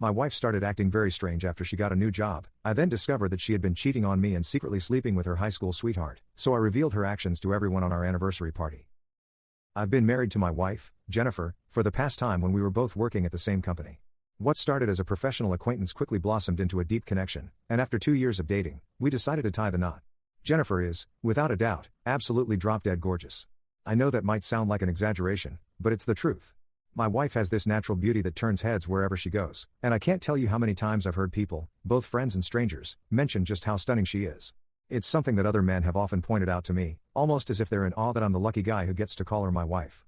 My wife started acting very strange after she got a new job. I then discovered that she had been cheating on me and secretly sleeping with her high school sweetheart, so I revealed her actions to everyone on our anniversary party. I've been married to my wife, Jennifer, for the past time when we were both working at the same company. What started as a professional acquaintance quickly blossomed into a deep connection, and after 2 years of dating, we decided to tie the knot. Jennifer is, without a doubt, absolutely drop-dead gorgeous. I know that might sound like an exaggeration, but it's the truth. My wife has this natural beauty that turns heads wherever she goes, and I can't tell you how many times I've heard people, both friends and strangers, mention just how stunning she is. It's something that other men have often pointed out to me, almost as if they're in awe that I'm the lucky guy who gets to call her my wife.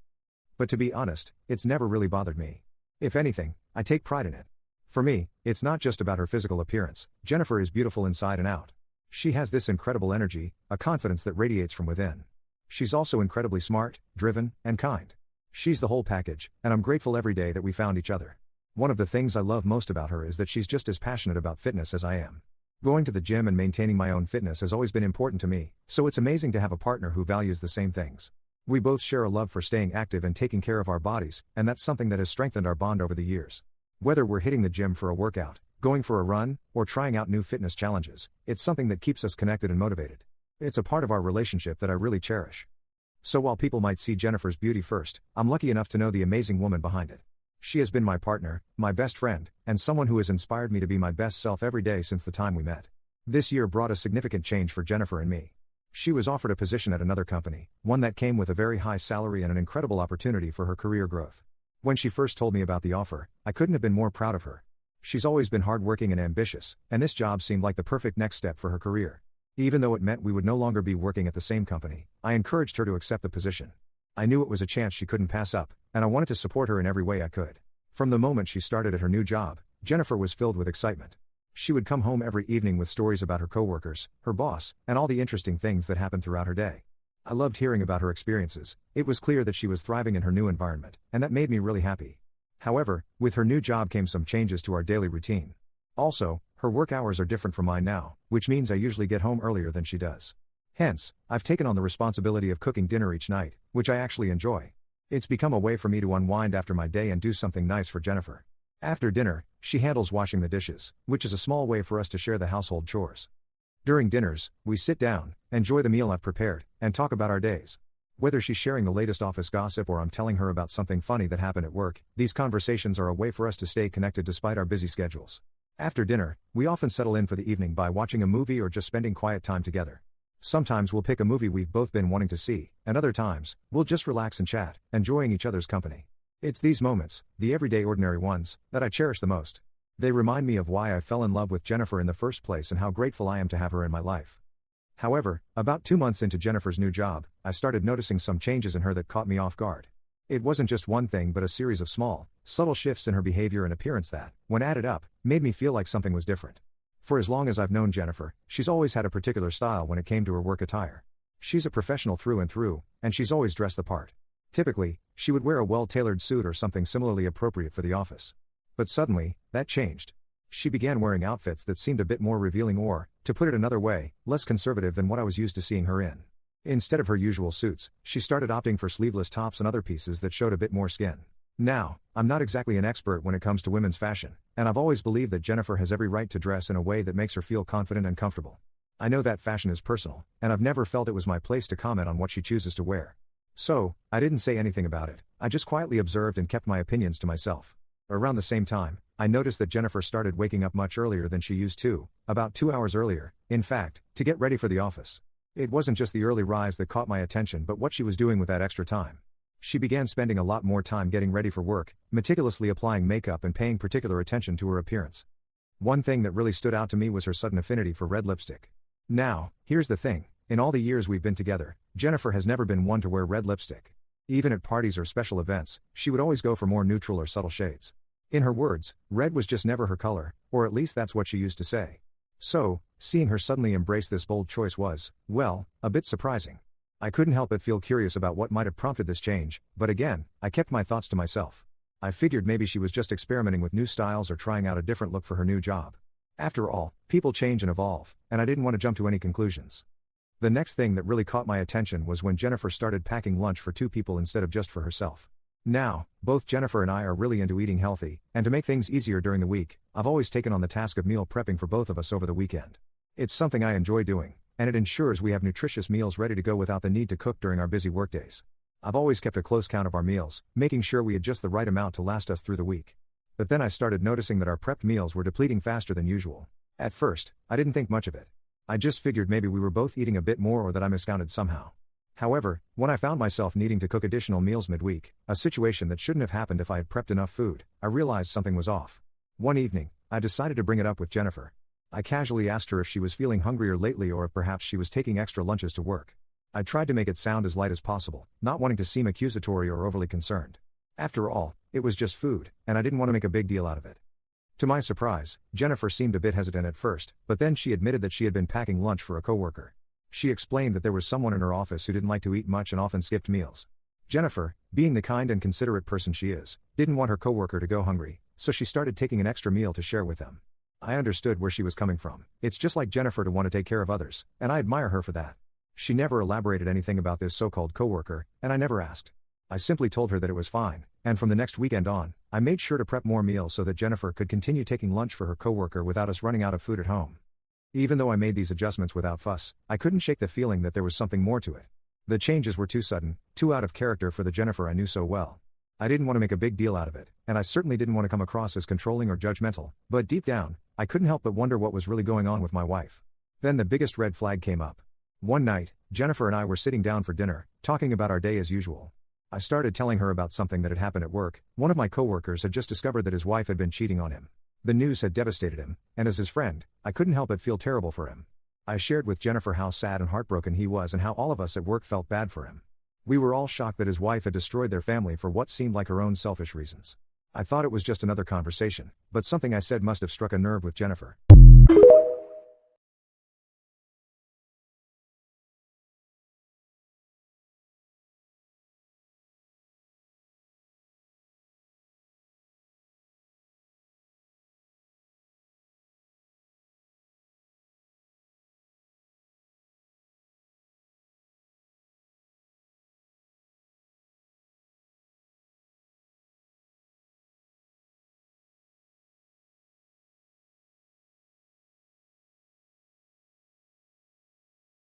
But to be honest, it's never really bothered me. If anything, I take pride in it. For me, it's not just about her physical appearance. Jennifer is beautiful inside and out. She has this incredible energy, a confidence that radiates from within. She's also incredibly smart, driven, and kind. She's the whole package, and I'm grateful every day that we found each other. One of the things I love most about her is that she's just as passionate about fitness as I am. Going to the gym and maintaining my own fitness has always been important to me, so it's amazing to have a partner who values the same things. We both share a love for staying active and taking care of our bodies, and that's something that has strengthened our bond over the years. Whether we're hitting the gym for a workout, going for a run, or trying out new fitness challenges, it's something that keeps us connected and motivated. It's a part of our relationship that I really cherish. So while people might see Jennifer's beauty first, I'm lucky enough to know the amazing woman behind it. She has been my partner, my best friend, and someone who has inspired me to be my best self every day since the time we met. This year brought a significant change for Jennifer and me. She was offered a position at another company, one that came with a very high salary and an incredible opportunity for her career growth. When she first told me about the offer, I couldn't have been more proud of her. She's always been hardworking and ambitious, and this job seemed like the perfect next step for her career. Even though it meant we would no longer be working at the same company, I encouraged her to accept the position. I knew it was a chance she couldn't pass up, and I wanted to support her in every way I could. From the moment she started at her new job, Jennifer was filled with excitement. She would come home every evening with stories about her coworkers, her boss, and all the interesting things that happened throughout her day. I loved hearing about her experiences. It was clear that she was thriving in her new environment, and that made me really happy. However, with her new job came some changes to our daily routine. Also, her work hours are different from mine now, which means I usually get home earlier than she does. Hence, I've taken on the responsibility of cooking dinner each night, which I actually enjoy. It's become a way for me to unwind after my day and do something nice for Jennifer. After dinner, she handles washing the dishes, which is a small way for us to share the household chores. During dinners, we sit down, enjoy the meal I've prepared, and talk about our days. Whether she's sharing the latest office gossip or I'm telling her about something funny that happened at work, these conversations are a way for us to stay connected despite our busy schedules. After dinner, we often settle in for the evening by watching a movie or just spending quiet time together. Sometimes we'll pick a movie we've both been wanting to see, and other times, we'll just relax and chat, enjoying each other's company. It's these moments, the everyday ordinary ones, that I cherish the most. They remind me of why I fell in love with Jennifer in the first place and how grateful I am to have her in my life. However, about 2 months into Jennifer's new job, I started noticing some changes in her that caught me off guard. It wasn't just one thing but a series of small, subtle shifts in her behavior and appearance that, when added up, made me feel like something was different. For as long as I've known Jennifer, she's always had a particular style when it came to her work attire. She's a professional through and through, and she's always dressed the part. Typically, she would wear a well-tailored suit or something similarly appropriate for the office. But suddenly, that changed. She began wearing outfits that seemed a bit more revealing or, to put it another way, less conservative than what I was used to seeing her in. Instead of her usual suits, she started opting for sleeveless tops and other pieces that showed a bit more skin. Now, I'm not exactly an expert when it comes to women's fashion, and I've always believed that Jennifer has every right to dress in a way that makes her feel confident and comfortable. I know that fashion is personal, and I've never felt it was my place to comment on what she chooses to wear. So, I didn't say anything about it, I just quietly observed and kept my opinions to myself. Around the same time, I noticed that Jennifer started waking up much earlier than she used to, about 2 hours earlier, in fact, to get ready for the office. It wasn't just the early rise that caught my attention but what she was doing with that extra time. She began spending a lot more time getting ready for work, meticulously applying makeup and paying particular attention to her appearance. One thing that really stood out to me was her sudden affinity for red lipstick. Now, here's the thing, in all the years we've been together, Jennifer has never been one to wear red lipstick. Even at parties or special events, she would always go for more neutral or subtle shades. In her words, red was just never her color, or at least that's what she used to say. So, seeing her suddenly embrace this bold choice was, well, a bit surprising. I couldn't help but feel curious about what might have prompted this change, but again, I kept my thoughts to myself. I figured maybe she was just experimenting with new styles or trying out a different look for her new job. After all, people change and evolve, and I didn't want to jump to any conclusions. The next thing that really caught my attention was when Jennifer started packing lunch for 2 people instead of just for herself. Now, both Jennifer and I are really into eating healthy, and to make things easier during the week, I've always taken on the task of meal prepping for both of us over the weekend. It's something I enjoy doing, and it ensures we have nutritious meals ready to go without the need to cook during our busy workdays. I've always kept a close count of our meals, making sure we had just the right amount to last us through the week. But then I started noticing that our prepped meals were depleting faster than usual. At first, I didn't think much of it. I just figured maybe we were both eating a bit more or that I miscounted somehow. However, when I found myself needing to cook additional meals midweek, a situation that shouldn't have happened if I had prepped enough food, I realized something was off. One evening, I decided to bring it up with Jennifer. I casually asked her if she was feeling hungrier lately or if perhaps she was taking extra lunches to work. I tried to make it sound as light as possible, not wanting to seem accusatory or overly concerned. After all, it was just food, and I didn't want to make a big deal out of it. To my surprise, Jennifer seemed a bit hesitant at first, but then she admitted that she had been packing lunch for a coworker. She explained that there was someone in her office who didn't like to eat much and often skipped meals. Jennifer, being the kind and considerate person she is, didn't want her coworker to go hungry, so she started taking an extra meal to share with them. I understood where she was coming from. It's just like Jennifer to want to take care of others, and I admire her for that. She never elaborated anything about this so-called coworker, and I never asked. I simply told her that it was fine, and from the next weekend on, I made sure to prep more meals so that Jennifer could continue taking lunch for her coworker without us running out of food at home. Even though I made these adjustments without fuss, I couldn't shake the feeling that there was something more to it. The changes were too sudden, too out of character for the Jennifer I knew so well. I didn't want to make a big deal out of it, and I certainly didn't want to come across as controlling or judgmental, but deep down, I couldn't help but wonder what was really going on with my wife. Then the biggest red flag came up. One night, Jennifer and I were sitting down for dinner, talking about our day as usual. I started telling her about something that had happened at work. One of my coworkers had just discovered that his wife had been cheating on him. The news had devastated him, and as his friend, I couldn't help but feel terrible for him. I shared with Jennifer how sad and heartbroken he was and how all of us at work felt bad for him. We were all shocked that his wife had destroyed their family for what seemed like her own selfish reasons. I thought it was just another conversation, but something I said must have struck a nerve with Jennifer.